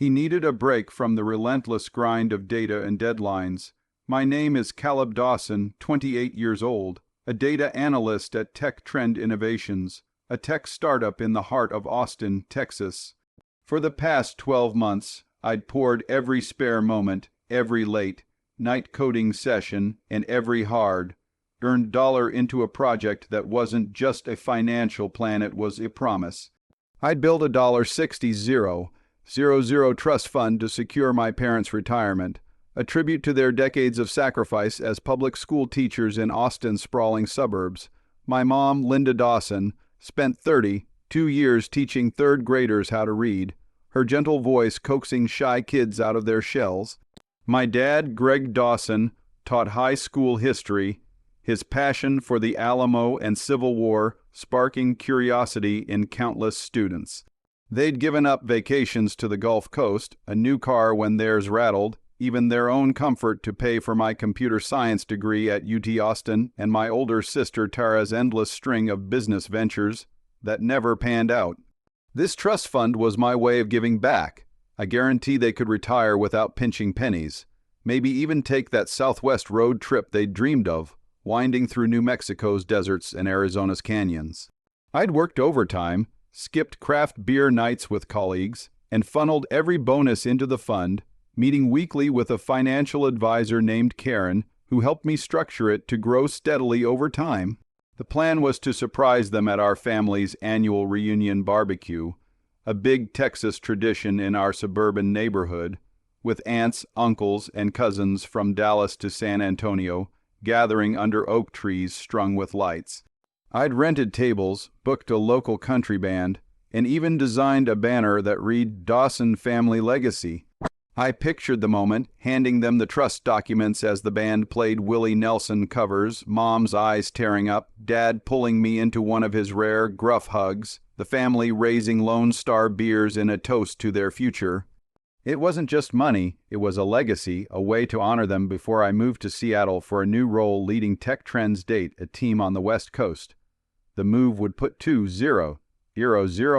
He needed a break from the relentless grind of data and deadlines. My name is Caleb Dawson, 28 years old, a data analyst at Tech Trend Innovations, a tech startup in the heart of Austin, Texas. For the past 12 months, I'd poured every spare moment, every late night coding session, and every hard-earned dollar into a project that wasn't just a financial plan, it was a promise. I'd built a $60,000 trust fund to secure my parents' retirement, a tribute to their decades of sacrifice as public school teachers in Austin's sprawling suburbs. My mom, Linda Dawson, spent 32 years teaching third graders how to read, her gentle voice coaxing shy kids out of their shells. My dad, Greg Dawson, taught high school history, his passion for the Alamo and Civil War sparking curiosity in countless students. They'd given up vacations to the Gulf Coast, a new car when theirs rattled, even their own comfort to pay for my computer science degree at UT Austin and my older sister Tara's endless string of business ventures that never panned out. This trust fund was my way of giving back. I guarantee they could retire without pinching pennies, maybe even take that Southwest road trip they'd dreamed of, winding through New Mexico's deserts and Arizona's canyons. I'd worked overtime, skipped craft beer nights with colleagues, and funneled every bonus into the fund, meeting weekly with a financial advisor named Karen, who helped me structure it to grow steadily over time. The plan was to surprise them at our family's annual reunion barbecue, a big Texas tradition in our suburban neighborhood, with aunts, uncles, and cousins from Dallas to San Antonio gathering under oak trees strung with lights. I'd rented tables, booked a local country band, and even designed a banner that read Dawson Family Legacy. I pictured the moment, handing them the trust documents as the band played Willie Nelson covers, Mom's eyes tearing up, Dad pulling me into one of his rare, gruff hugs, the family raising Lone Star beers in a toast to their future. It wasn't just money, it was a legacy, a way to honor them before I moved to Seattle for a new role leading Tech Trends Date, a team on the West Coast. The move would put 0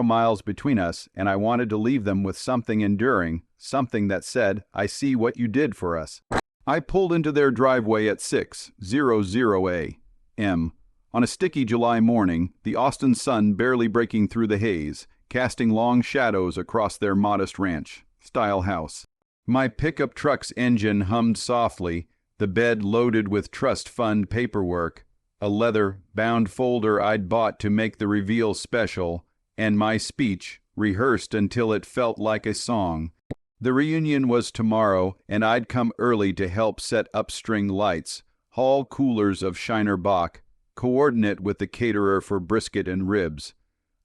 miles between us, and I wanted to leave them with something enduring, something that said, "I see what you did for us." I pulled into their driveway at 6:00 a.m. On a sticky July morning, the Austin sun barely breaking through the haze, casting long shadows across their modest ranch-style house. My pickup truck's engine hummed softly, the bed loaded with trust fund paperwork, a leather-bound folder I'd bought to make the reveal special, and my speech, rehearsed until it felt like a song. The reunion was tomorrow, and I'd come early to help set up string lights, haul coolers of Shiner Bock, coordinate with the caterer for brisket and ribs.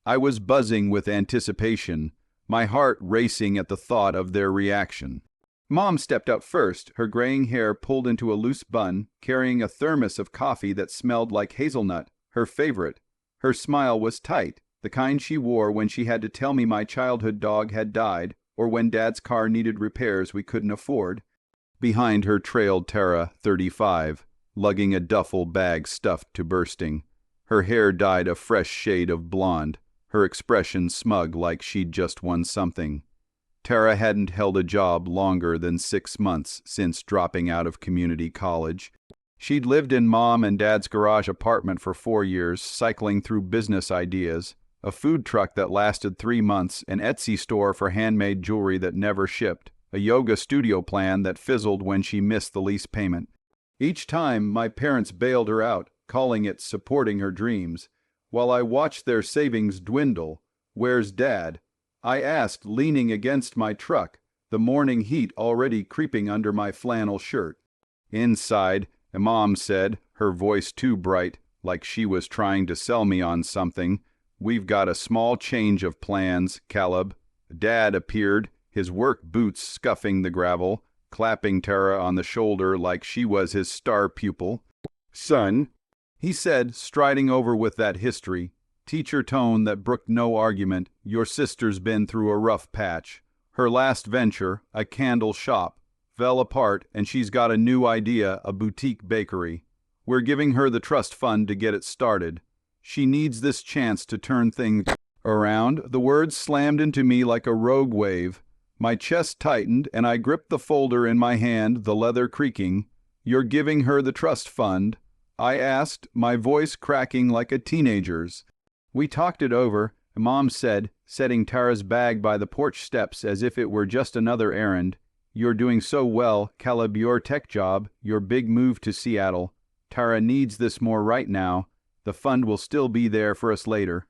I was buzzing with anticipation, my heart racing at the thought of their reaction. Mom stepped up first, her graying hair pulled into a loose bun, carrying a thermos of coffee that smelled like hazelnut, her favorite. Her smile was tight, the kind she wore when she had to tell me my childhood dog had died, or when Dad's car needed repairs we couldn't afford. Behind her trailed Tara, 35, lugging a duffel bag stuffed to bursting. Her hair dyed a fresh shade of blonde, her expression smug like she'd just won something. Tara hadn't held a job longer than 6 months since dropping out of community college. She'd lived in Mom and Dad's garage apartment for 4 years, cycling through business ideas, a food truck that lasted 3 months, an Etsy store for handmade jewelry that never shipped, a yoga studio plan that fizzled when she missed the lease payment. Each time, my parents bailed her out, calling it supporting her dreams. While I watched their savings dwindle, "Where's Dad?" I asked, leaning against my truck, the morning heat already creeping under my flannel shirt. "Inside," Mom said, her voice too bright, like she was trying to sell me on something. "We've got a small change of plans, Caleb." Dad appeared, his work boots scuffing the gravel, clapping Tara on the shoulder like she was his star pupil. "Son," he said, striding over with that history, teacher tone that brooked no argument, "your sister's been through a rough patch. Her last venture, a candle shop, fell apart, and she's got a new idea, a boutique bakery. We're giving her the trust fund to get it started. She needs this chance to turn things around." The words slammed into me like a rogue wave. My chest tightened, and I gripped the folder in my hand, the leather creaking. "You're giving her the trust fund?" I asked, my voice cracking like a teenager's. "We talked it over," Mom said, setting Tara's bag by the porch steps as if it were just another errand. "You're doing so well, Caleb, your tech job, your big move to Seattle. Tara needs this more right now. The fund will still be there for us later."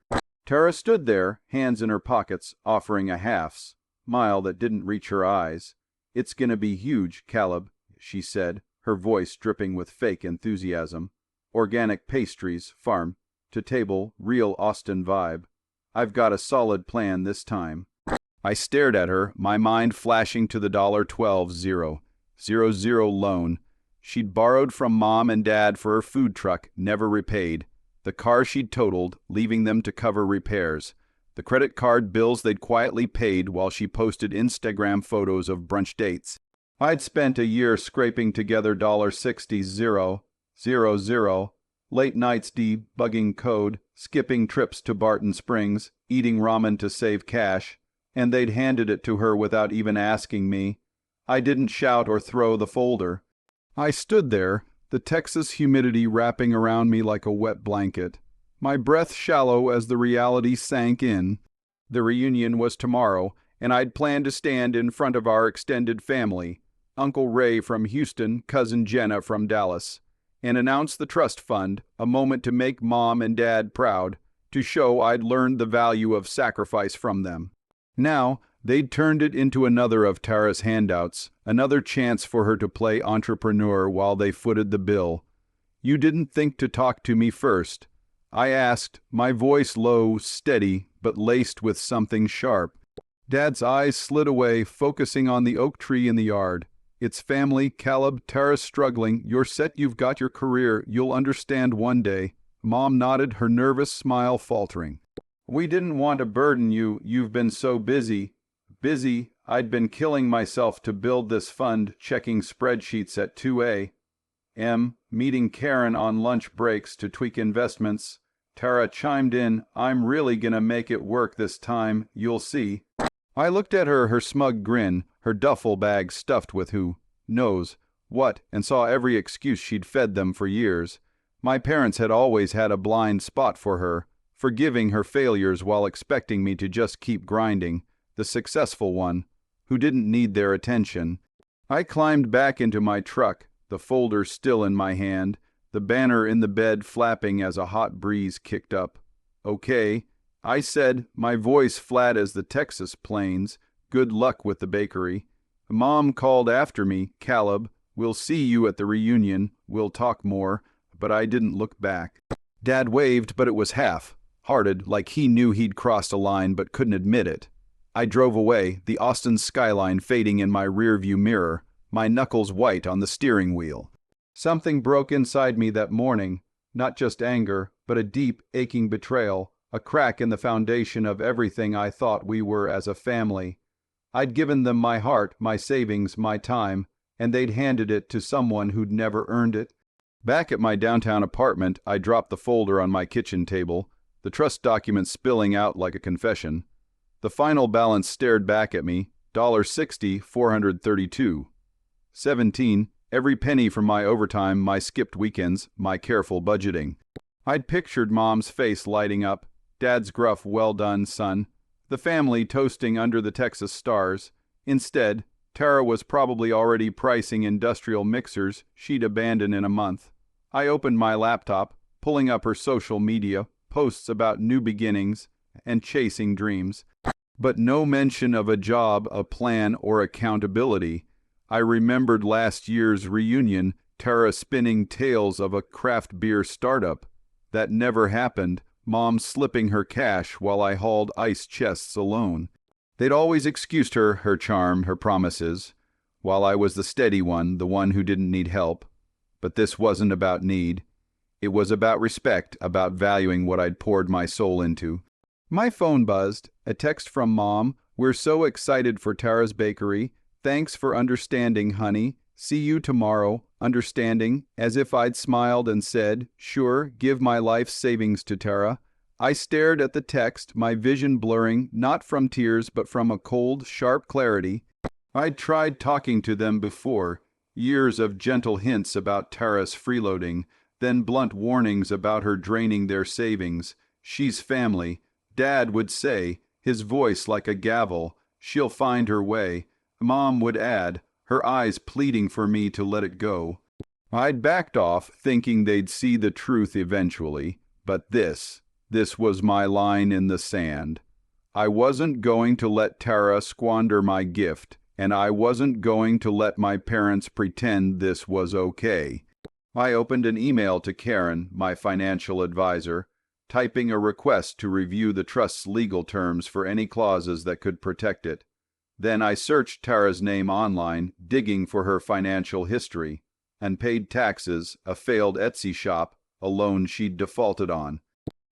Tara stood there, hands in her pockets, offering a half smile that didn't reach her eyes. "It's gonna be huge, Caleb," she said, her voice dripping with fake enthusiasm. "Organic pastries, farm to table, real Austin vibe. I've got a solid plan this time." I stared at her, my mind flashing to the $12.00 loan she'd borrowed from Mom and Dad for her food truck, never repaid. The car she'd totaled, leaving them to cover repairs. The credit card bills they'd quietly paid while she posted Instagram photos of brunch dates. I'd spent a year scraping together $60,000, late nights debugging code, skipping trips to Barton Springs, eating ramen to save cash, and they'd handed it to her without even asking me. I didn't shout or throw the folder. I stood there, the Texas humidity wrapping around me like a wet blanket, my breath shallow as the reality sank in. The reunion was tomorrow, and I'd planned to stand in front of our extended family, Uncle Ray from Houston, Cousin Jenna from Dallas, and announce the trust fund, a moment to make Mom and Dad proud, to show I'd learned the value of sacrifice from them. Now, they'd turned it into another of Tara's handouts, another chance for her to play entrepreneur while they footed the bill. "You didn't think to talk to me first?" I asked, my voice low, steady, but laced with something sharp. Dad's eyes slid away, focusing on the oak tree in the yard. "It's family, Caleb. Tara's struggling. You're set, you've got your career. You'll understand one day." Mom nodded, her nervous smile faltering. "We didn't want to burden you. You've been so busy." Busy, I'd been killing myself to build this fund, checking spreadsheets at 2 a.m., meeting Karen on lunch breaks to tweak investments. Tara chimed in, "I'm really gonna make it work this time, you'll see." I looked at her, her smug grin, her duffel bag stuffed with who knows what, and saw every excuse she'd fed them for years. My parents had always had a blind spot for her, forgiving her failures while expecting me to just keep grinding, the successful one, who didn't need their attention. I climbed back into my truck, the folder still in my hand, the banner in the bed flapping as a hot breeze kicked up. "Okay," I said, my voice flat as the Texas plains. "Good luck with the bakery." Mom called after me, "Caleb, we'll see you at the reunion. We'll talk more," but I didn't look back. Dad waved, but it was half-hearted, like he knew he'd crossed a line but couldn't admit it. I drove away, the Austin skyline fading in my rearview mirror, my knuckles white on the steering wheel. Something broke inside me that morning, not just anger, but a deep, aching betrayal, a crack in the foundation of everything I thought we were as a family. I'd given them my heart, my savings, my time, and they'd handed it to someone who'd never earned it. Back at my downtown apartment, I dropped the folder on my kitchen table, the trust document spilling out like a confession. The final balance stared back at me, $60,432. 17, every penny from my overtime, my skipped weekends, my careful budgeting. I'd pictured Mom's face lighting up, Dad's gruff, "Well done, son," the family toasting under the Texas stars. Instead, Tara was probably already pricing industrial mixers she'd abandon in a month. I opened my laptop, pulling up her social media, posts about new beginnings and chasing dreams. But no mention of a job, a plan, or accountability. I remembered last year's reunion, Tara spinning tales of a craft beer startup. That never happened, Mom slipping her cash while I hauled ice chests alone. They'd always excused her, her charm, her promises, while I was the steady one, the one who didn't need help. But this wasn't about need. It was about respect, about valuing what I'd poured my soul into. My phone buzzed, a text from Mom. "We're so excited for Tara's bakery. Thanks for understanding, honey. See you tomorrow." Understanding, as if I'd smiled and said, "Sure, give my life savings to Tara." I stared at the text, my vision blurring, not from tears but from a cold, sharp clarity. I'd tried talking to them before, years of gentle hints about Tara's freeloading, then blunt warnings about her draining their savings. She's family, Dad would say, his voice like a gavel. She'll find her way. Mom would add, her eyes pleading for me to let it go. I'd backed off, thinking they'd see the truth eventually, but this was my line in the sand. I wasn't going to let Tara squander my gift, and I wasn't going to let my parents pretend this was okay. I opened an email to Karen, my financial advisor, typing a request to review the trust's legal terms for any clauses that could protect it. Then I searched Tara's name online, digging for her financial history, and paid taxes, a failed Etsy shop, a loan she'd defaulted on.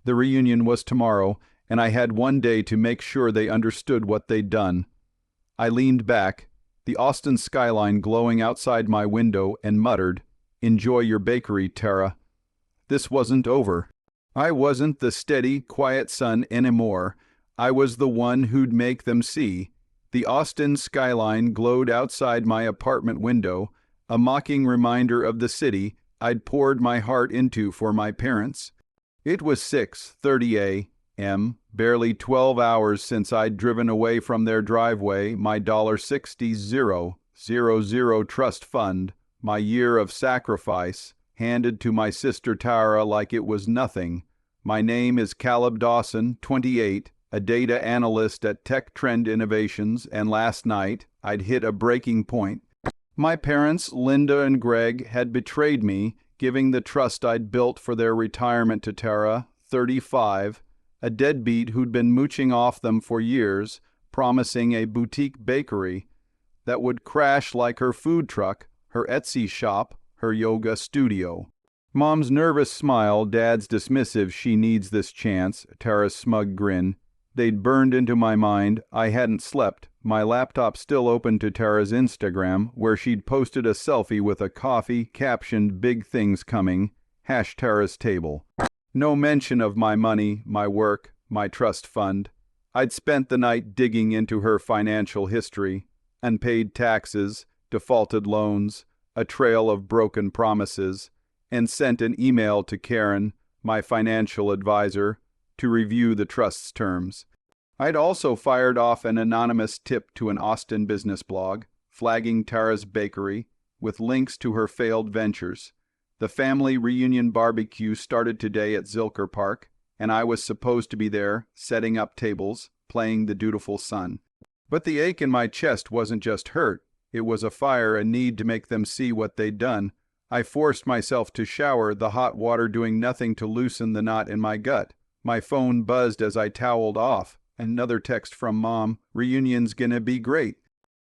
The reunion was tomorrow, and I had one day to make sure they understood what they'd done. I leaned back, the Austin skyline glowing outside my window, and muttered, "Enjoy your bakery, Tara." This wasn't over. I wasn't the steady, quiet son anymore. I was the one who'd make them see. The Austin skyline glowed outside my apartment window, a mocking reminder of the city I'd poured my heart into for my parents. It was 6:30 a.m., barely 12 hours since I'd driven away from their driveway, my $60,000 trust fund, my year of sacrifice, handed to my sister Tara like it was nothing. My name is Caleb Dawson, 28, a data analyst at Tech Trend Innovations, and last night I'd hit a breaking point. My parents, Linda and Greg, had betrayed me, giving the trust I'd built for their retirement to Tara, 35, a deadbeat who'd been mooching off them for years, promising a boutique bakery that would crash like her food truck, her Etsy shop, her yoga studio. Mom's nervous smile, Dad's dismissive "she needs this chance," Tara's smug grin. They'd burned into my mind. I hadn't slept, my laptop still open to Tara's Instagram, where she'd posted a selfie with a coffee captioned "Big Things Coming, #Tara's Table." No mention of my money, my work, my trust fund. I'd spent the night digging into her financial history, unpaid taxes, defaulted loans, a trail of broken promises, and sent an email to Karen, my financial advisor, to review the trust's terms. I'd also fired off an anonymous tip to an Austin business blog, flagging Tara's bakery, with links to her failed ventures. The family reunion barbecue started today at Zilker Park, and I was supposed to be there, setting up tables, playing the dutiful son. But the ache in my chest wasn't just hurt. It was a fire, a need to make them see what they'd done. I forced myself to shower, the hot water doing nothing to loosen the knot in my gut. My phone buzzed as I toweled off. Another text from Mom, "Reunion's gonna be great."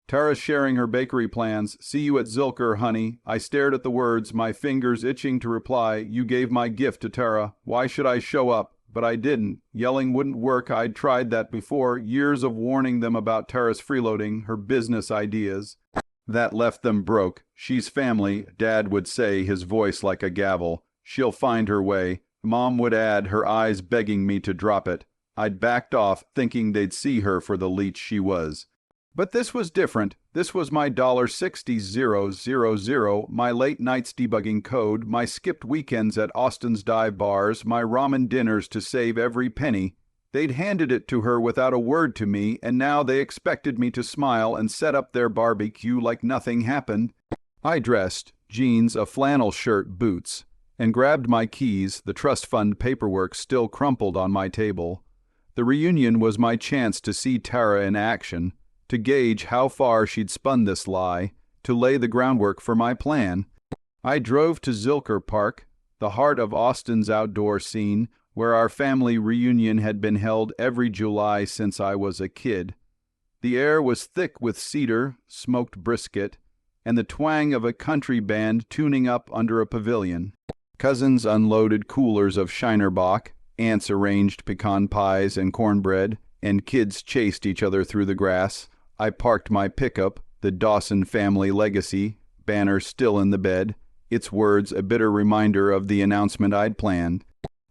Tara's sharing her bakery plans. "See you at Zilker, honey." I stared at the words, my fingers itching to reply, "You gave my gift to Tara. Why should I show up?" But I didn't. Yelling wouldn't work. I'd tried that before. Years of warning them about Tara's freeloading, her business ideas. That left them broke. She's family, Dad would say, his voice like a gavel. She'll find her way. Mom would add, her eyes begging me to drop it. I'd backed off, thinking they'd see her for the leech she was. But this was different. This was my $60,000, my late nights debugging code, my skipped weekends at Austin's dive bars, my ramen dinners to save every penny. They'd handed it to her without a word to me, and now they expected me to smile and set up their barbecue like nothing happened. I dressed, jeans, a flannel shirt, boots, and grabbed my keys, the trust fund paperwork still crumpled on my table. The reunion was my chance to see Tara in action, to gauge how far she'd spun this lie, to lay the groundwork for my plan. I drove to Zilker Park, the heart of Austin's outdoor scene, where our family reunion had been held every July since I was a kid. The air was thick with cedar, smoked brisket, and the twang of a country band tuning up under a pavilion. Cousins unloaded coolers of Shinerbach, aunts arranged pecan pies and cornbread, and kids chased each other through the grass. I parked my pickup, the Dawson family legacy, banner still in the bed, its words a bitter reminder of the announcement I'd planned.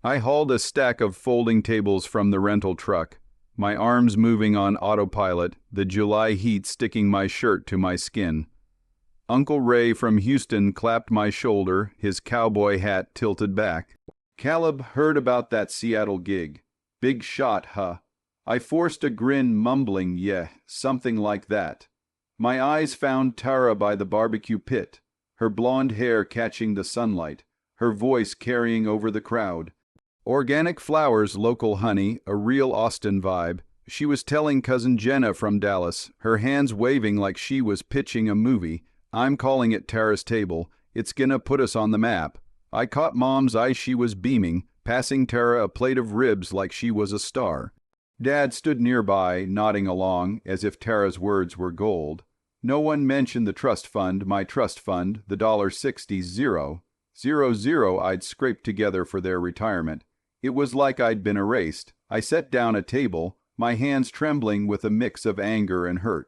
I hauled a stack of folding tables from the rental truck, my arms moving on autopilot, the July heat sticking my shirt to my skin. Uncle Ray from Houston clapped my shoulder, his cowboy hat tilted back. Caleb heard about that Seattle gig. Big shot, huh? I forced a grin, mumbling, yeah, something like that. My eyes found Tara by the barbecue pit, her blonde hair catching the sunlight, her voice carrying over the crowd. Organic flowers, local honey, a real Austin vibe. She was telling Cousin Jenna from Dallas, her hands waving like she was pitching a movie. I'm calling it Tara's Table. It's gonna put us on the map. I caught Mom's eye, she was beaming, passing Tara a plate of ribs like she was a star. Dad stood nearby, nodding along, as if Tara's words were gold. No one mentioned the trust fund, my trust fund, the $60,000 I'd scraped together for their retirement. It was like I'd been erased. I set down a table, my hands trembling with a mix of anger and hurt.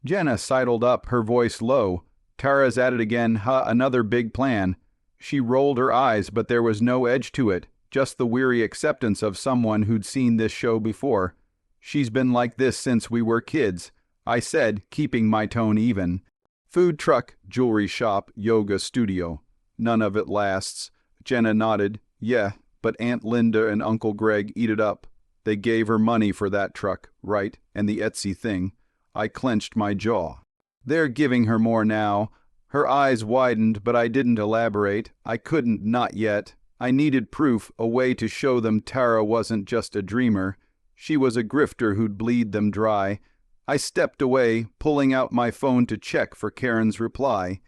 Jenna sidled up, her voice low. Tara's at it again, another big plan. She rolled her eyes, but there was no edge to it, just the weary acceptance of someone who'd seen this show before. She's been like this since we were kids, I said, keeping my tone even. Food truck, jewelry shop, yoga studio. None of it lasts. Jenna nodded. Yeah, but Aunt Linda and Uncle Greg eat it up. They gave her money for that truck, right, and the Etsy thing. I clenched my jaw. They're giving her more now. Her eyes widened, but I didn't elaborate. I couldn't, not yet. I needed proof, a way to show them Tara wasn't just a dreamer. She was a grifter who'd bleed them dry. I stepped away, pulling out my phone to check for Karen's reply.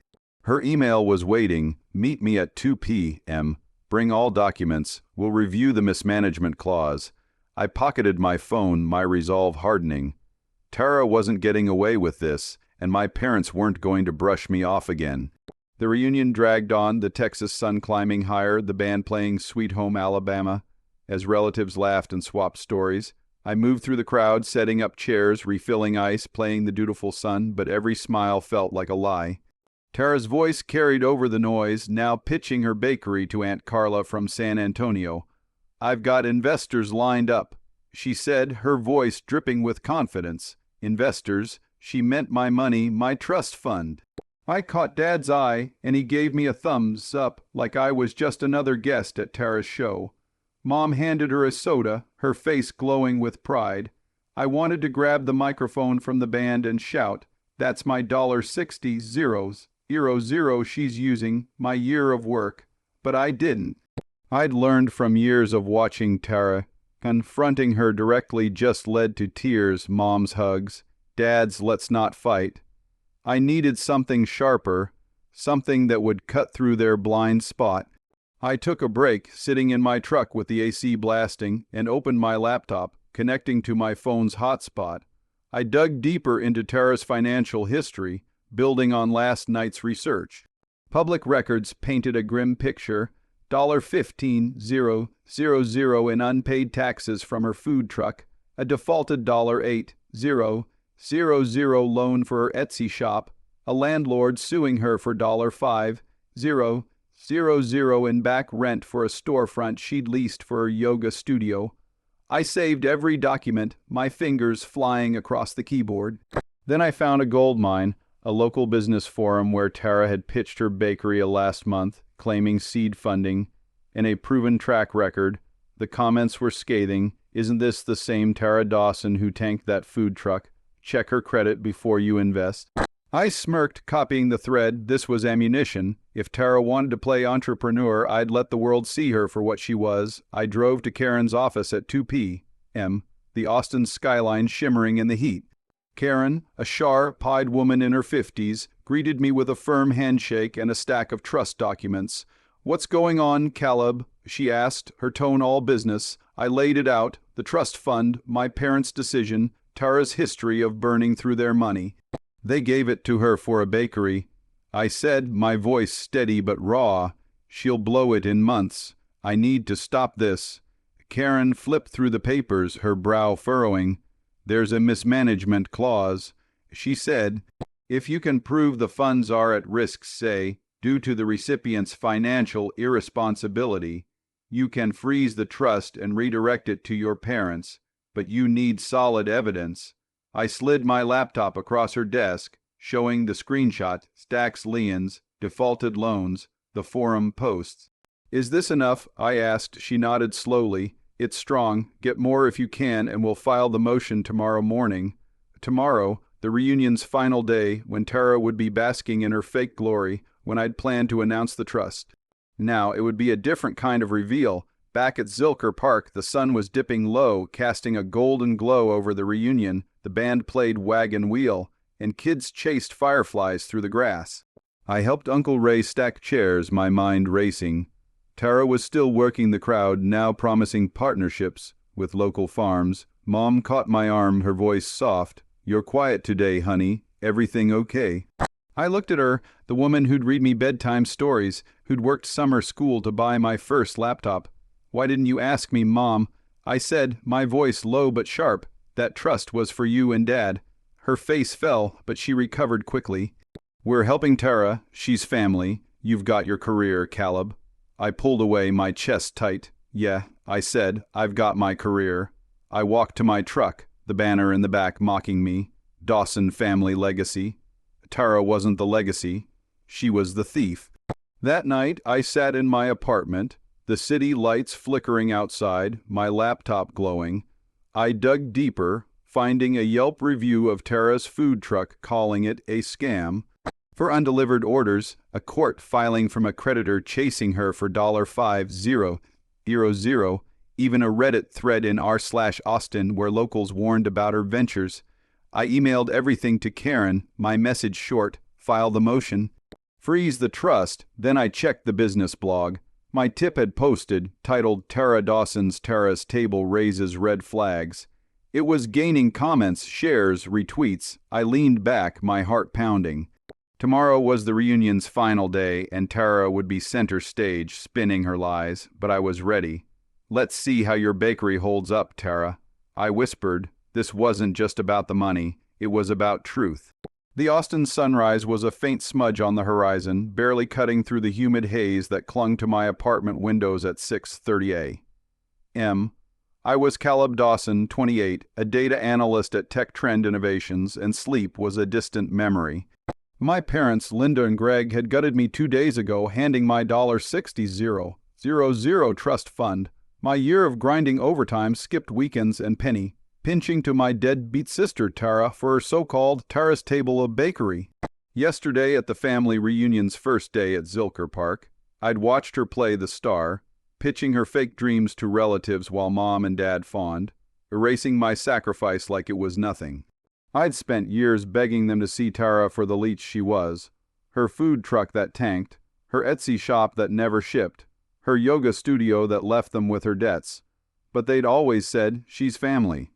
Her email was waiting. Meet me at 2 p.m. Bring all documents. We'll review the mismanagement clause. I pocketed my phone, my resolve hardening. Tara wasn't getting away with this, and my parents weren't going to brush me off again. The reunion dragged on, the Texas sun climbing higher, the band playing Sweet Home Alabama. As relatives laughed and swapped stories, I moved through the crowd, setting up chairs, refilling ice, playing the dutiful son, but every smile felt like a lie. Tara's voice carried over the noise, now pitching her bakery to Aunt Carla from San Antonio. I've got investors lined up, she said, her voice dripping with confidence. Investors, she meant my money, my trust fund. I caught Dad's eye, and he gave me a thumbs up like I was just another guest at Tara's show. Mom handed her a soda, her face glowing with pride. I wanted to grab the microphone from the band and shout, "That's my $60 zero she's using, my year of work." But I didn't. I'd learned from years of watching Tara. Confronting her directly just led to tears, Mom's hugs, Dad's let's not fight. I needed something sharper, something that would cut through their blind spot. I took a break, sitting in my truck with the AC blasting, and opened my laptop, connecting to my phone's hotspot. I dug deeper into Tara's financial history, building on last night's research. Public records painted a grim picture. $15,000 in unpaid taxes from her food truck, a defaulted $8,000 loan for her Etsy shop, a landlord suing her for $5,000 in back rent for a storefront she'd leased for her yoga studio. I saved every document, my fingers flying across the keyboard. Then I found a gold mine, a local business forum where Tara had pitched her bakery last month, claiming seed funding, and a proven track record. The comments were scathing. Isn't this the same Tara Dawson who tanked that food truck? Check her credit before you invest. I smirked, copying the thread. This was ammunition. If Tara wanted to play entrepreneur, I'd let the world see her for what she was. I drove to Karen's office at 2 p.m., the Austin skyline shimmering in the heat. Karen, a sharp-eyed woman in her 50s, greeted me with a firm handshake and a stack of trust documents. "What's going on, Caleb?" she asked, her tone all business. I laid it out, the trust fund, my parents' decision, Tara's history of burning through their money. They gave it to her for a bakery. I said, my voice steady but raw, "She'll blow it in months. I need to stop this." Karen flipped through the papers, her brow furrowing. "There's a mismanagement clause," she said. "If you can prove the funds are at risk, say, due to the recipient's financial irresponsibility." You can freeze the trust and redirect it to your parents, but you need solid evidence. I slid my laptop across her desk, showing the screenshot, Stacks Liens, defaulted loans, the forum posts. Is this enough? I asked. She nodded slowly. It's strong. Get more if you can, and we'll file the motion tomorrow morning. Tomorrow, the reunion's final day, when Tara would be basking in her fake glory, when I'd planned to announce the trust. Now, it would be a different kind of reveal. Back at Zilker Park, the sun was dipping low, casting a golden glow over the reunion. The band played Wagon Wheel, and kids chased fireflies through the grass. I helped Uncle Ray stack chairs, my mind racing. Tara was still working the crowd, now promising partnerships with local farms. Mom caught my arm, her voice soft. You're quiet today, honey. Everything okay? I looked at her, the woman who'd read me bedtime stories, who'd worked summer school to buy my first laptop. Why didn't you ask me, Mom? I said, my voice low but sharp. That trust was for you and Dad. Her face fell, but she recovered quickly. We're helping Tara. She's family. You've got your career, Caleb. I pulled away, my chest tight. Yeah, I said, I've got my career. I walked to my truck, the banner in the back mocking me. Dawson family legacy. Tara wasn't the legacy. She was the thief. That night, I sat in my apartment, the city lights flickering outside, my laptop glowing. I dug deeper, finding a Yelp review of Tara's food truck calling it a scam. For undelivered orders, a court filing from a creditor chasing her for $5,000, even a Reddit thread in r/Austin where locals warned about her ventures. I emailed everything to Karen, my message short, file the motion. Freeze the trust, then I checked the business blog. My tip had posted, titled Tara Dawson's Terrace Table Raises Red Flags. It was gaining comments, shares, retweets. I leaned back, my heart pounding. Tomorrow was the reunion's final day, and Tara would be center stage, spinning her lies, but I was ready. Let's see how your bakery holds up, Tara. I whispered. This wasn't just about the money. It was about truth. The Austin sunrise was a faint smudge on the horizon, barely cutting through the humid haze that clung to my apartment windows at 6:30 a.m. I was Caleb Dawson, 28, a data analyst at Tech Trend Innovations, and sleep was a distant memory. My parents, Linda and Greg, had gutted me 2 days ago, handing my $60,000 trust fund. My year of grinding overtime, skipped weekends, and penny, pinching to my deadbeat sister Tara for her so-called Tara's Table of Bakery. Yesterday, at the family reunion's first day at Zilker Park, I'd watched her play the star, pitching her fake dreams to relatives while Mom and Dad fawned, erasing my sacrifice like it was nothing. I'd spent years begging them to see Tara for the leech she was, her food truck that tanked, her Etsy shop that never shipped, her yoga studio that left them with her debts. But they'd always said, she's family.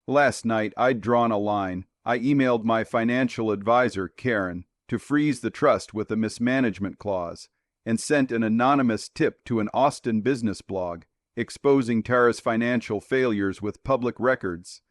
Last night, I'd drawn a line. I emailed my financial advisor, Karen, to freeze the trust with a mismanagement clause, and sent an anonymous tip to an Austin business blog, exposing Tara's financial failures with public records.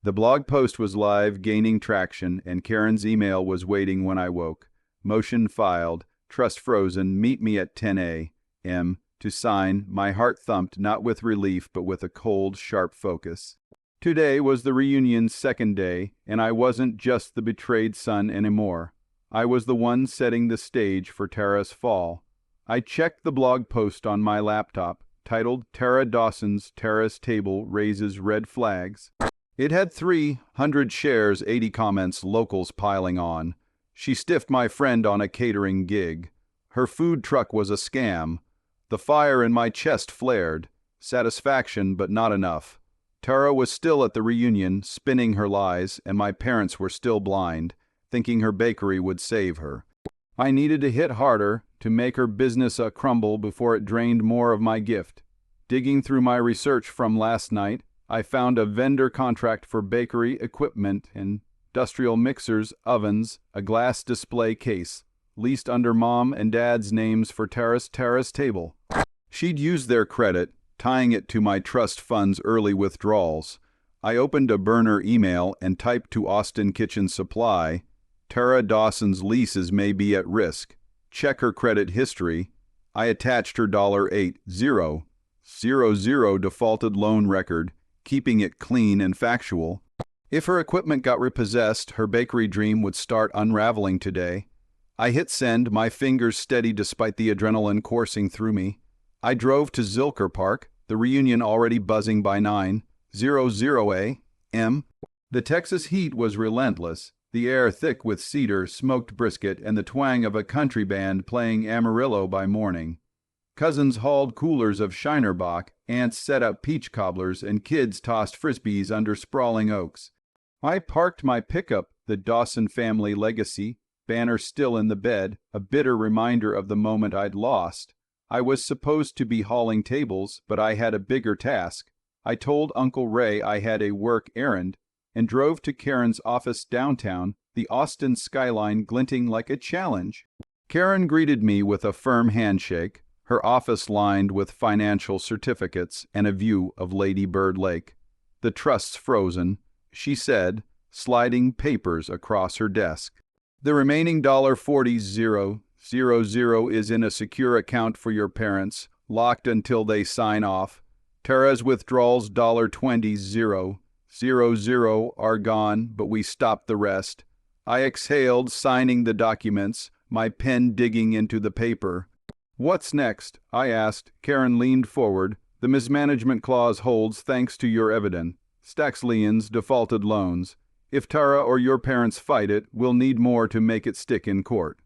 The blog post was live, gaining traction, and Karen's email was waiting when I woke. Motion filed, trust frozen, meet me at 10 a.m. to sign. My heart thumped, not with relief, but with a cold, sharp focus. Today was the reunion's second day, and I wasn't just the betrayed son anymore. I was the one setting the stage for Tara's fall. I checked the blog post on my laptop, titled Tara Dawson's Terrace Table Raises Red Flags. It had 300 shares, 80 comments, locals piling on. She stiffed my friend on a catering gig. Her food truck was a scam. The fire in my chest flared. Satisfaction, but not enough. Tara was still at the reunion, spinning her lies, and my parents were still blind, thinking her bakery would save her. I needed to hit harder, to make her business a crumble before it drained more of my gift. Digging through my research from last night, I found a vendor contract for bakery equipment, industrial mixers, ovens, a glass display case, leased under Mom and Dad's names for Tara's Table. She'd used their credit, tying it to my trust fund's early withdrawals. I opened a burner email and typed to Austin Kitchen Supply, Tara Dawson's leases may be at risk. Check her credit history. I attached her $8,000 00 defaulted loan record, keeping it clean and factual. If her equipment got repossessed, her bakery dream would start unraveling today. I hit send, my fingers steady despite the adrenaline coursing through me. I drove to Zilker Park, the reunion already buzzing by 9:00 a.m. The Texas heat was relentless, the air thick with cedar, smoked brisket, and the twang of a country band playing Amarillo by morning. Cousins hauled coolers of Shinerbach, aunts set up peach cobblers, and kids tossed frisbees under sprawling oaks. I parked my pickup, the Dawson family legacy, banner still in the bed, a bitter reminder of the moment I'd lost. I was supposed to be hauling tables, but I had a bigger task. I told Uncle Ray I had a work errand, and drove to Karen's office downtown, the Austin skyline glinting like a challenge. Karen greeted me with a firm handshake, her office lined with financial certificates and a view of Lady Bird Lake. The trusts frozen, she said, sliding papers across her desk. The remaining $40,000 is in a secure account for your parents, locked until they sign off. Tara's withdrawals $20,000 are gone, but we stopped the rest. I exhaled, signing the documents, my pen digging into the paper. What's next? I asked. Karen leaned forward. The mismanagement clause holds thanks to your evidence. Stacks liens, defaulted loans. If Tara or your parents fight it, we'll need more to make it stick in court.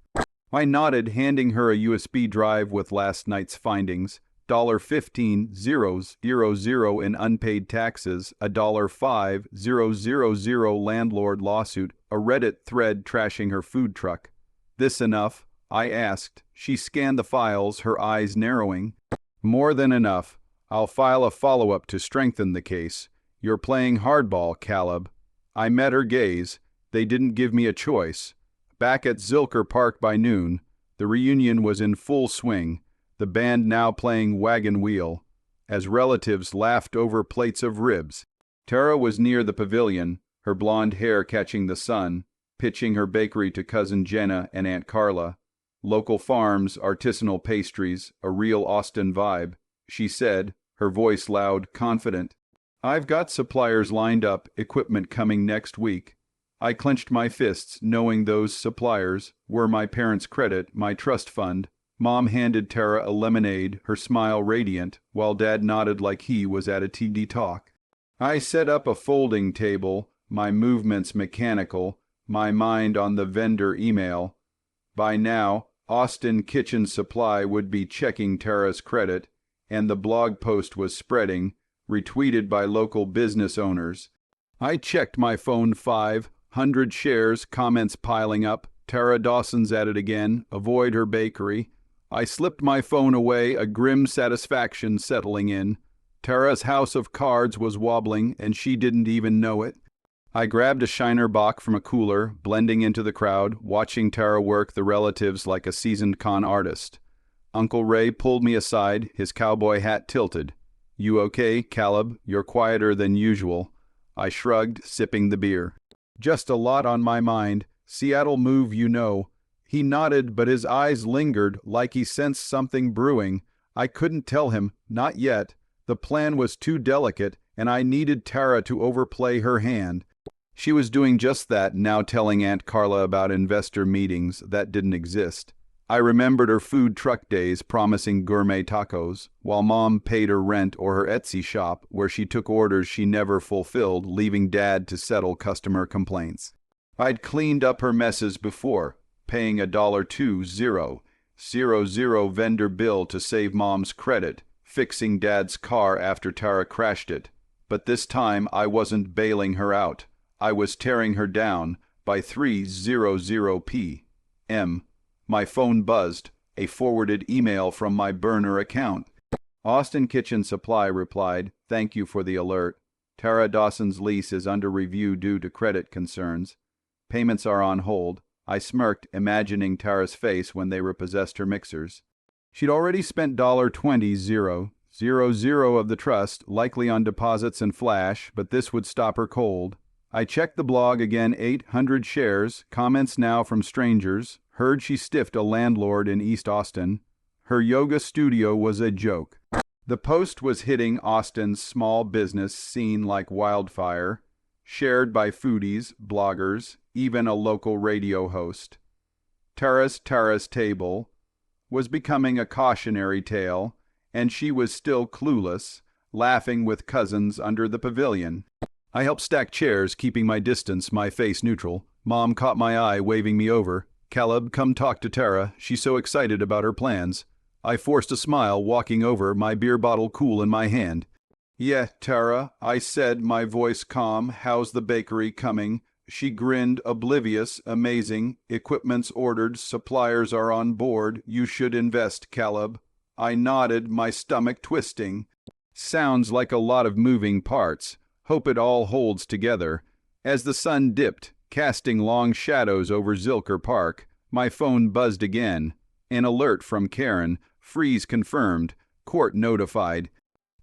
I nodded, handing her a USB drive with last night's findings. $15,000 in unpaid taxes, a $5,000 landlord lawsuit, a Reddit thread trashing her food truck. This enough? I asked. She scanned the files, her eyes narrowing. More than enough. I'll file a follow-up to strengthen the case. You're playing hardball, Caleb. I met her gaze. They didn't give me a choice. Back at Zilker Park by noon, the reunion was in full swing, the band now playing Wagon Wheel, as relatives laughed over plates of ribs. Tara was near the pavilion, her blonde hair catching the sun, pitching her bakery to Cousin Jenna and Aunt Carla. Local farms, artisanal pastries, a real Austin vibe, she said, her voice loud, confident. I've got suppliers lined up, equipment coming next week. I clenched my fists, knowing those suppliers were my parents' credit, my trust fund. Mom handed Tara a lemonade, her smile radiant, while Dad nodded like he was at a TD talk. I set up a folding table, my movements mechanical, my mind on the vendor email. By now, Austin Kitchen Supply would be checking Tara's credit, and the blog post was spreading, retweeted by local business owners. I checked my phone 500 shares, comments piling up. Tara Dawson's at it again, avoid her bakery. I slipped my phone away, a grim satisfaction settling in. Tara's house of cards was wobbling, and she didn't even know it. I grabbed a Shiner Bock from a cooler, blending into the crowd, watching Tara work the relatives like a seasoned con artist. Uncle Ray pulled me aside, his cowboy hat tilted. You okay, Caleb? You're quieter than usual. I shrugged, sipping the beer. Just a lot on my mind. Seattle move, you know. He nodded, but his eyes lingered, like he sensed something brewing. I couldn't tell him, not yet. The plan was too delicate, and I needed Tara to overplay her hand. She was doing just that, now telling Aunt Carla about investor meetings that didn't exist. I remembered her food truck days promising gourmet tacos, while Mom paid her rent or her Etsy shop, where she took orders she never fulfilled, leaving Dad to settle customer complaints. I'd cleaned up her messes before, paying $2,000 vendor bill to save Mom's credit, fixing Dad's car after Tara crashed it. But this time I wasn't bailing her out. I was tearing her down by 3:00 p.m. My phone buzzed, a forwarded email from my burner account. Austin Kitchen Supply replied, "Thank you for the alert. Tara Dawson's lease is under review due to credit concerns. Payments are on hold." I smirked, imagining Tara's face when they repossessed her mixers. She'd already spent $20,000 of the trust, likely on deposits and flash, but this would stop her cold. I checked the blog again, 800 shares, comments now from strangers, heard she stiffed a landlord in East Austin. Her yoga studio was a joke. The post was hitting Austin's small business scene like wildfire, shared by foodies, bloggers, even a local radio host. Tara's table was becoming a cautionary tale, and she was still clueless, laughing with cousins under the pavilion. I helped stack chairs, keeping my distance, my face neutral. Mom caught my eye, waving me over. "Caleb, come talk to Tara. She's so excited about her plans." I forced a smile, walking over, my beer bottle cool in my hand. "Yeah, Tara," I said, my voice calm. "How's the bakery coming?" She grinned, oblivious. "Amazing. Equipment's ordered. Suppliers are on board. You should invest, Caleb." I nodded, my stomach twisting. Sounds like a lot of moving parts. Hope it all holds together. As the sun dipped, casting long shadows over Zilker Park, my phone buzzed again. An alert from Karen. Freeze confirmed. Court notified.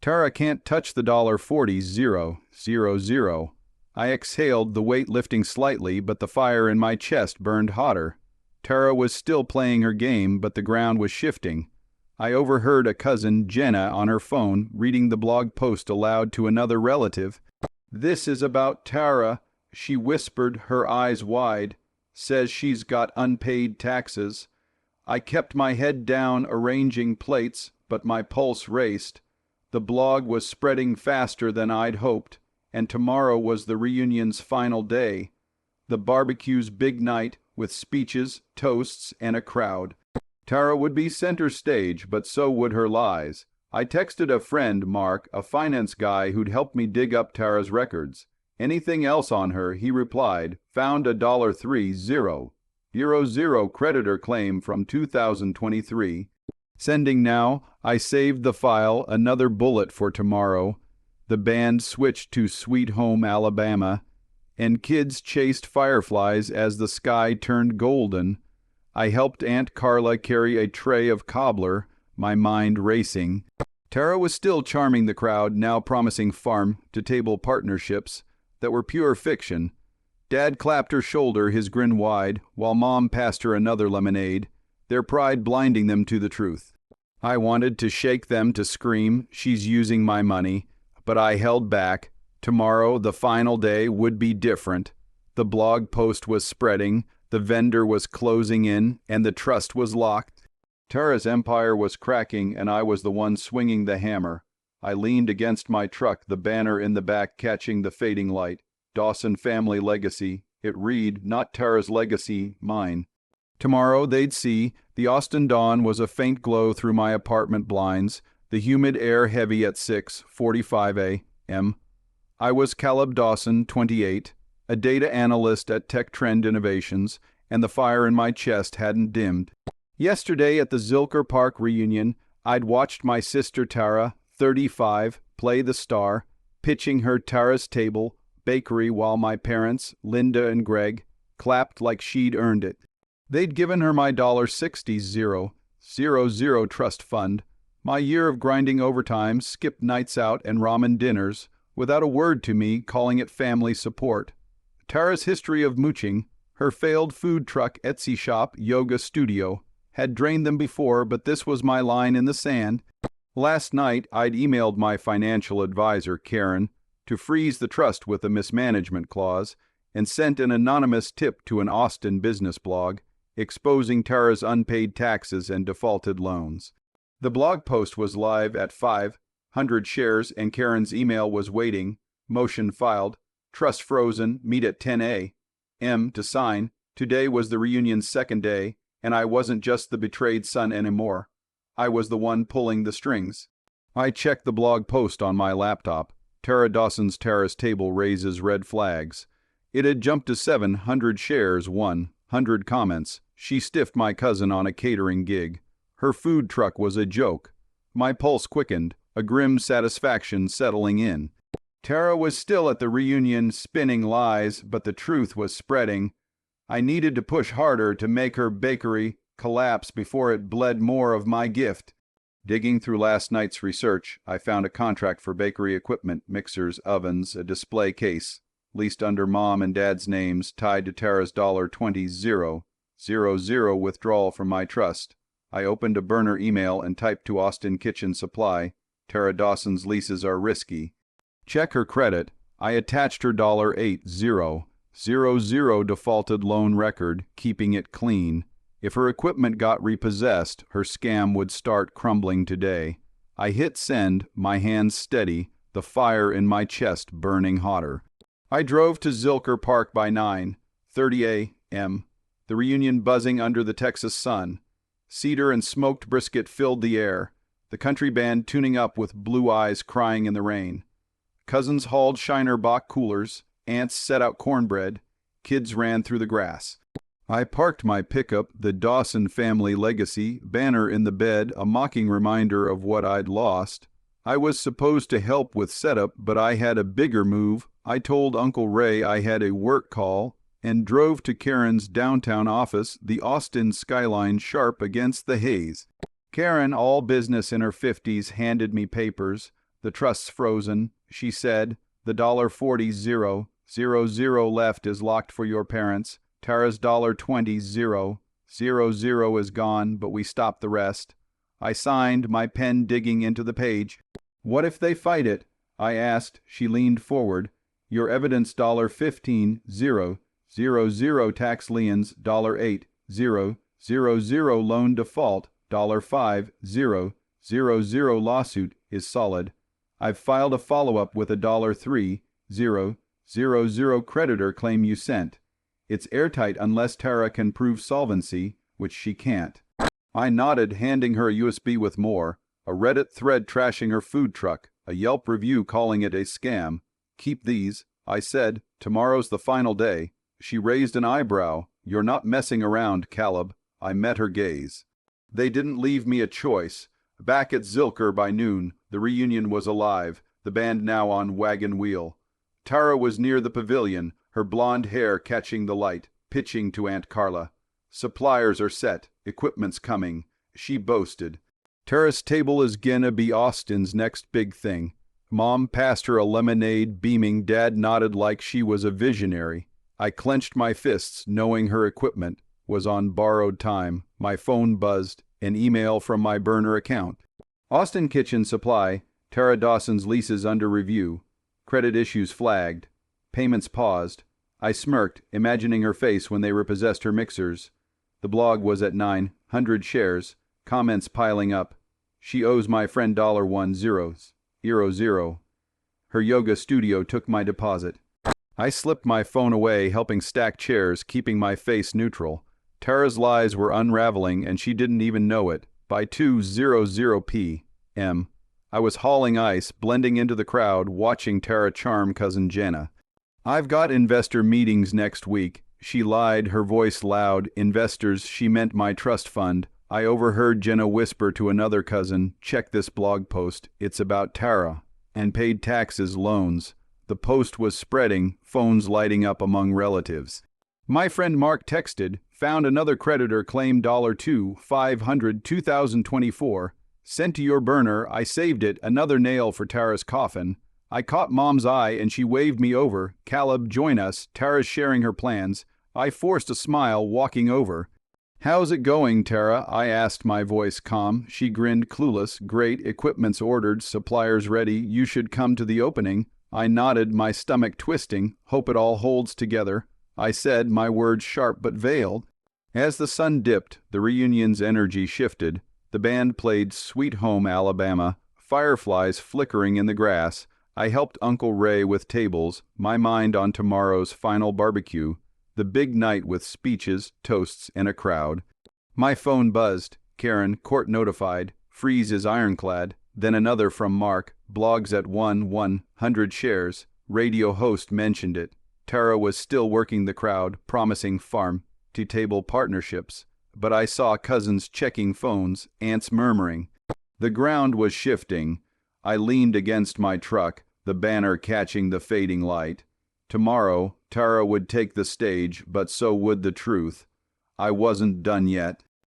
Tara can't touch the $40,000. I exhaled, the weight lifting slightly, but the fire in my chest burned hotter. Tara was still playing her game, but the ground was shifting. I overheard a cousin, Jenna, on her phone, reading the blog post aloud to another relative. "This is about Tara," she whispered, her eyes wide. "Says she's got unpaid taxes." I kept my head down, arranging plates, but my pulse raced. The blog was spreading faster than I'd hoped, and tomorrow was the reunion's final day. The barbecue's big night, with speeches, toasts, and a crowd. Tara would be center stage, but so would her lies. I texted a friend, Mark, a finance guy who'd helped me dig up Tara's records. Anything else on her, he replied, found a $3,000 creditor claim from 2023. Sending now. I saved the file, another bullet for tomorrow. The band switched to Sweet Home Alabama, and kids chased fireflies as the sky turned golden. I helped Aunt Carla carry a tray of cobbler, my mind racing. Tara was still charming the crowd, now promising farm-to-table partnerships that were pure fiction. Dad clapped her shoulder, his grin wide, while Mom passed her another lemonade, their pride blinding them to the truth. I wanted to shake them to scream, "She's using my money," but I held back. Tomorrow, the final day, would be different. The blog post was spreading, the vendor was closing in, and the trust was locked. Tara's empire was cracking, and I was the one swinging the hammer. I leaned against my truck, the banner in the back catching the fading light. Dawson family legacy. It read, not Tara's legacy, mine. Tomorrow they'd see. The Austin dawn was a faint glow through my apartment blinds, the humid air heavy at 6:45 a.m. I was Caleb Dawson, 28, a data analyst at Tech Trend Innovations, and the fire in my chest hadn't dimmed. Yesterday at the Zilker Park reunion, I'd watched my sister Tara, 35, play the star, pitching her Tara's Table bakery while my parents, Linda and Greg, clapped like she'd earned it. They'd given her my $60,000 trust fund, my year of grinding overtime, skipped nights out, and ramen dinners, without a word to me, calling it family support. Tara's history of mooching, her failed food truck, Etsy shop, yoga studio, had drained them before, but this was my line in the sand. Last night, I'd emailed my financial advisor, Karen, to freeze the trust with a mismanagement clause, and sent an anonymous tip to an Austin business blog, exposing Tara's unpaid taxes and defaulted loans. The blog post was live at 500 shares, and Karen's email was waiting, motion filed, trust frozen, meet at 10 a.m. to sign. Today was the reunion's second day, and I wasn't just the betrayed son anymore. I was the one pulling the strings. I checked the blog post on my laptop. Tara Dawson's Tara's Table raises red flags. It had jumped to 700 shares, 100 comments. She stiffed my cousin on a catering gig. Her food truck was a joke. My pulse quickened, a grim satisfaction settling in. Tara was still at the reunion spinning lies, but the truth was spreading. I needed to push harder to make her bakery collapse before it bled more of my gift. Digging through last night's research, I found a contract for bakery equipment, mixers, ovens, a display case, leased under Mom and Dad's names, tied to Tara's $20,000 withdrawal from my trust. I opened a burner email and typed to Austin Kitchen Supply, Tara Dawson's leases are risky. Check her credit. I attached her $80,000 defaulted loan record, keeping it clean. If her equipment got repossessed, her scam would start crumbling today. I hit send, my hands steady, the fire in my chest burning hotter. I drove to Zilker Park by 9:30 a.m., the reunion buzzing under the Texas sun. Cedar and smoked brisket filled the air, the country band tuning up with Blue Eyes crying in the rain. Cousins hauled Shiner Bock coolers, aunts set out cornbread, kids ran through the grass. I parked my pickup, the Dawson family legacy, banner in the bed, a mocking reminder of what I'd lost. I was supposed to help with setup, but I had a bigger move. I told Uncle Ray I had a work call and drove to Karen's downtown office, the Austin skyline sharp against the haze. Karen, all business in her 50s, handed me papers. The trust's frozen, she said. The $40,000 left is locked for your parents. Tara's $20,000 is gone, but we stopped the rest. I signed, my pen digging into the page. What if they fight it? I asked. She leaned forward. Your evidence $15,000 tax liens $8,000 loan default $5,000 lawsuit is solid. I've filed a follow-up with a $3,000 creditor claim you sent. It's airtight unless Tara can prove solvency, which she can't. I nodded, handing her a USB with more, a Reddit thread trashing her food truck, a Yelp review calling it a scam. Keep these, I said. Tomorrow's the final day. She raised an eyebrow. You're not messing around, Caleb. I met her gaze. They didn't leave me a choice. Back at Zilker by noon, the reunion was alive, the band now on wagon wheel. Tara was near the pavilion, her blonde hair catching the light, pitching to Aunt Carla. Suppliers are set, equipment's coming, she boasted. Tara's table is gonna be Austin's next big thing. Mom passed her a lemonade, beaming. Dad nodded like she was a visionary. I clenched my fists, knowing her equipment was on borrowed time. My phone buzzed, an email from my burner account. Austin Kitchen Supply, Tara Dawson's leases under review. Credit issues flagged. Payments paused. I smirked, imagining her face when they repossessed her mixers. The blog was at 900 shares, comments piling up. She owes my friend $1,000. Her yoga studio took my deposit. I slipped my phone away, helping stack chairs, keeping my face neutral. Tara's lies were unraveling, and she didn't even know it. By 2:00 p.m., I was hauling ice, blending into the crowd, watching Tara charm cousin Jenna. I've got investor meetings next week. She lied, her voice loud. Investors, she meant my trust fund. I overheard Jenna whisper to another cousin, check this blog post. It's about Tara. And paid taxes, loans. The post was spreading, phones lighting up among relatives. My friend Mark texted, found another creditor claimed $2,500 2024. Sent to your burner, I saved it, another nail for Tara's coffin. I caught Mom's eye and she waved me over. Caleb, join us. Tara's sharing her plans. I forced a smile, walking over. How's it going, Tara? I asked, my voice calm. She grinned, clueless. Great, equipment's ordered, suppliers ready. You should come to the opening. I nodded, my stomach twisting. Hope it all holds together. I said, my words sharp but veiled. As the sun dipped, the reunion's energy shifted. The band played Sweet Home Alabama, fireflies flickering in the grass. I helped Uncle Ray with tables, my mind on tomorrow's final barbecue, the big night with speeches, toasts, and a crowd. My phone buzzed. Karen, court notified. Freeze is ironclad. Then another from Mark. Blogs at 100 shares. Radio host mentioned it. Tara was still working the crowd, promising farm-to-table partnerships. But I saw cousins checking phones, aunts murmuring. The ground was shifting. I leaned against my truck, the banner catching the fading light. Tomorrow, Tara would take the stage, but so would the truth. I wasn't done yet.